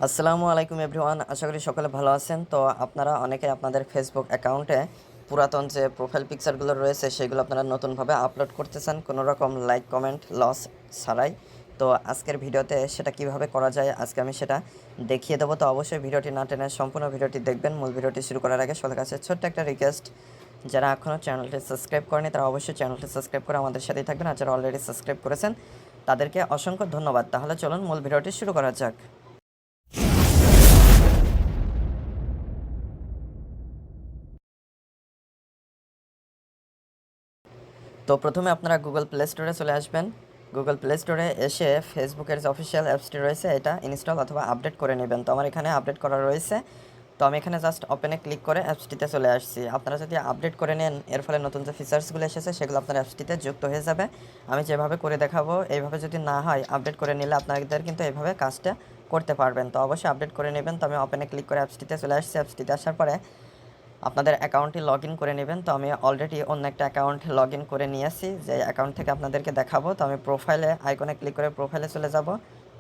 আসসালামু আলাইকুম এভরিওয়ান, আশা করি সকলে ভালো আছেন। তো আপনারা অনেকে আপনাদের ফেসবুক অ্যাকাউন্টে পুরাতন যে প্রোফাইল পিকচারগুলো রয়েছে সেগুলো আপনারা নতুনভাবে আপলোড করতেছেন কোনো রকম লাইক কমেন্ট লস ছাড়াই। তো আজকের ভিডিওতে সেটা কিভাবে করা যায় আজকে আমি সেটা দেখিয়ে দেবো। তো অবশ্যই ভিডিওটি না টেনে সম্পূর্ণ ভিডিওটি দেখবেন। মূল ভিডিওটি শুরু করার আগে সবার কাছে ছোট্ট একটা রিকোয়েস্ট, যারা এখনও চ্যানেলটি সাবস্ক্রাইব করেনি তারা অবশ্যই চ্যানেলটি সাবস্ক্রাইব করে আমাদের সাথেই থাকবেন, আর যারা অলরেডি সাবস্ক্রাইব করেছেন তাদেরকে অসংখ্য ধন্যবাদ। তাহলে চলুন মূল ভিডিওটি শুরু করা যাক। তো প্রথমে আপনারা গুগল প্লে স্টোরে চলে আসবেন। গুগল প্লে স্টোরে এসে ফেসবুকের যে অফিসিয়াল অ্যাপসটি রয়েছে এটা ইনস্টল অথবা আপডেট করে নেবেন। তো আমার এখানে আপডেট করা রয়েছে, তো আমি এখানে জাস্ট ওপেনে ক্লিক করে অ্যাপসটিতে চলে আসছি। আপনারা যদি আপডেট করে নেন এর ফলে নতুন যে ফিচার্সগুলো এসেছে সেগুলো আপনার অ্যাপসটিতে যুক্ত হয়ে যাবে। আমি যেভাবে করে দেখাবো এইভাবে যদি না হয়, আপডেট করে নিলে আপনাদের কিন্তু এইভাবে কাজটা করতে পারবেন। তো অবশ্যই আপডেট করে নেবেন। তো আমি ওপেনে ক্লিক করে অ্যাপসটিতে চলে আসছি। অ্যাপসটিতে আসার পরে আপনাদের অ্যাকাউন্টটি লগ ইন করে নেবেন। তো আমি অলরেডি অন্য একটা অ্যাকাউন্ট লগ ইন করে নিয়েছি, যে অ্যাকাউন্ট থেকে আপনাদেরকে দেখাবো। তো আমি প্রোফাইলে আইকনে ক্লিক করে প্রোফাইলে চলে যাব।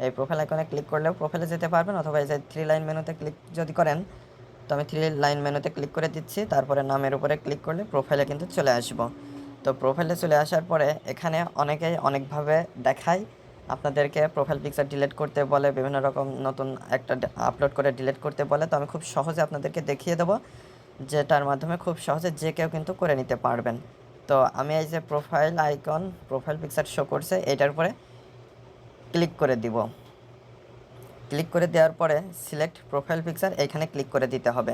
এই প্রোফাইল আইকনে ক্লিক করলেও প্রোফাইলে যেতে পারবেন, অথবা এই যে 3 লাইন মেনুতে ক্লিক যদি করেন, তো আমি 3 লাইন মেনুতে ক্লিক করে দিচ্ছি। তারপরে নামের উপরে ক্লিক করলে প্রোফাইলে কিন্তু চলে আসব। তো প্রোফাইলে চলে আসার পরে এখানে অনেকেই অনেকভাবে দেখায়, আপনাদেরকে প্রোফাইল পিকচার ডিলিট করতে বলে, বিভিন্ন রকম নতুন একটা আপলোড করে ডিলিট করতে বলে। তো আমি খুব সহজে আপনাদেরকে দেখিয়ে দেবো, যেটার মাধ্যমে খুব সহজে যে কেউ কিন্তু করে নিতে পারবেন। তো আমি এই যে profile icon, profile picture show করছে, এটার উপরে ক্লিক করে দিব। ক্লিক করে দেওয়ার পরে সিলেক্ট প্রোফাইল পিকচার এইখানে ক্লিক করে দিতে হবে।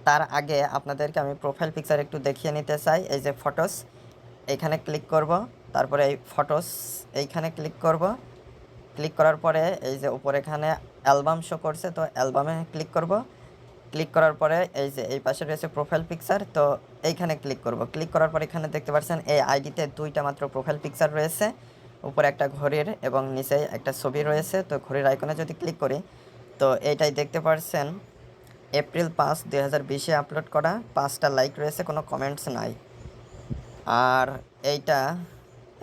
তার আগে আপনাদেরকে আমি প্রোফাইল পিকচার একটু দেখিয়ে নিতে চাই। এই যে ফটোস, এইখানে ক্লিক করব। তারপরে এই ফটোস এইখানে ক্লিক করব। ক্লিক করার পরে এই যে উপরে এখানে অ্যালবাম শো করছে, তো অ্যালবামে ক্লিক করব। ক্লিক করার পরে এই যে এই পাশে রয়েছে প্রোফাইল পিকচার, তো এইখানে ক্লিক করব। ক্লিক করার পর এখানে দেখতে পাচ্ছেন এই আইডিতে 2টা মাত্র প্রোফাইল পিকচার রয়েছে, উপরে একটা ঘড়ির এবং নিচে একটা ছবি রয়েছে। তো ঘড়ির আইকনে যদি ক্লিক করি, তো এইটাই দেখতে পাচ্ছেন এপ্রিল 5, 2020-এ আপলোড করা, 5টা লাইক রয়েছে, কোনো কমেন্টস নাই। আর এইটা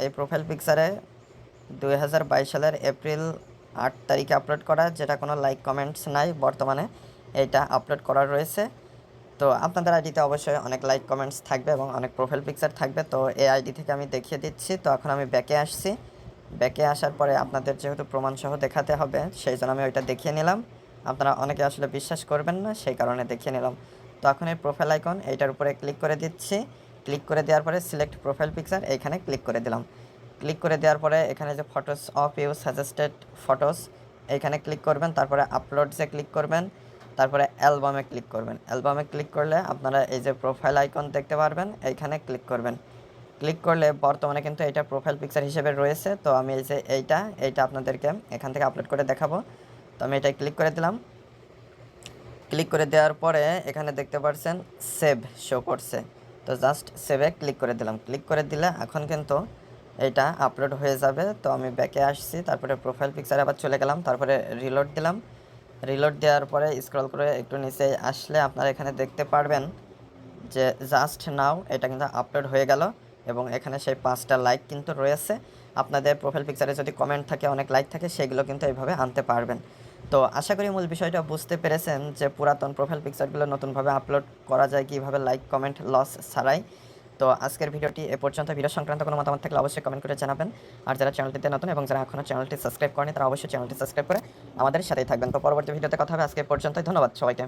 এই প্রোফাইল পিকচারে 2022 সালের এপ্রিল 8 তারিখে আপলোড করা, যেটা কোনো লাইক কমেন্টস নাই বর্তমানে এইটা আপলোড করা রয়েছে। তো আপনাদের আইডিতে অবশ্যই অনেক লাইক কমেন্টস থাকবে এবং অনেক প্রোফাইল পিকচার থাকবে। তো এই আইডি থেকে আমি দেখিয়ে দিচ্ছি। তো এখন আমি ব্যাকে আসছি। ব্যাকে আসার পরে আপনাদের যেহেতু প্রমাণসহ দেখাতে হবে সেই জন্য আমি ওইটা দেখিয়ে নিলাম। আপনারা অনেকে আসলে বিশ্বাস করবেন না, সেই কারণে দেখিয়ে নিলাম। তো এখন এই প্রোফাইল আইকন এইটার উপরে ক্লিক করে দিচ্ছি। ক্লিক করে দেওয়ার পরে সিলেক্ট প্রোফাইল পিকচার এইখানে ক্লিক করে দিলাম। ক্লিক করে দেওয়ার পরে এখানে যে photos of you suggested photos এইখানে ক্লিক করবেন। তারপরে আপলোডসে ক্লিক করবেন। তারপরে অ্যালবামে ক্লিক করবেন। অ্যালবামে ক্লিক করলে আপনারা এই যে প্রোফাইল আইকন দেখতে পারবেন, এইখানে ক্লিক করবেন। ক্লিক করলে বর্তমানে কিন্তু এটা প্রোফাইল পিকচার হিসেবে রয়েছে। তো আমি এই যে এইটা আপনাদেরকে এখান থেকে আপলোড করে দেখাবো। তো আমি এটাই ক্লিক করে দিলাম। ক্লিক করে দেওয়ার পরে এখানে দেখতে পাচ্ছেন সেভ শো করছে, তো জাস্ট সেভে ক্লিক করে দিলাম। ক্লিক করে দিলে এখন কিন্তু এটা আপলোড হয়ে যাবে। তো আমি ব্যাকে আসছি, তারপরে প্রোফাইল পিকচারে আবার চলে গেলাম, তারপরে রিলোড দিলাম। রিলোড দেওয়ার পরে স্ক্রল করে একটু নিচে আসলে আপনারা এখানে দেখতে পারবেন যে জাস্ট নাও এটা কিন্তু আপলোড হয়ে গেল, এবং এখানে সেই 5টা লাইক কিন্তু রয়েছে। আপনাদের প্রোফাইল পিকচারে যদি কমেন্ট থাকে, অনেক লাইক থাকে, সেগুলো কিন্তু এইভাবে আনতে পারবেন। তো আশা করি মূল বিষয়টা বুঝতে পেরেছেন যে পুরাতন প্রোফাইল পিকচারগুলো নতুনভাবে আপলোড করা যায় কীভাবে লাইক কমেন্ট লস ছাড়াই। তো আজকের ভিডিওটি এ পর্যন্ত। ভিডিও সংক্রান্ত কোনো মতামত থাকলে অবশ্যই কমেন্ট করে জানাবেন। আর যারা চ্যানেলটিতে নতুন এবং যারা এখনও চ্যানেলটি সাবস্ক্রাইব করেনি তারা অবশ্যই চ্যানেলটি সাবস্ক্রাইব করে আমাদের সাথেই থাকবেন। তো পরবর্তী ভিডিওতে কথা হবে। আজকে পর্যন্তই, ধন্যবাদ সবাইকে।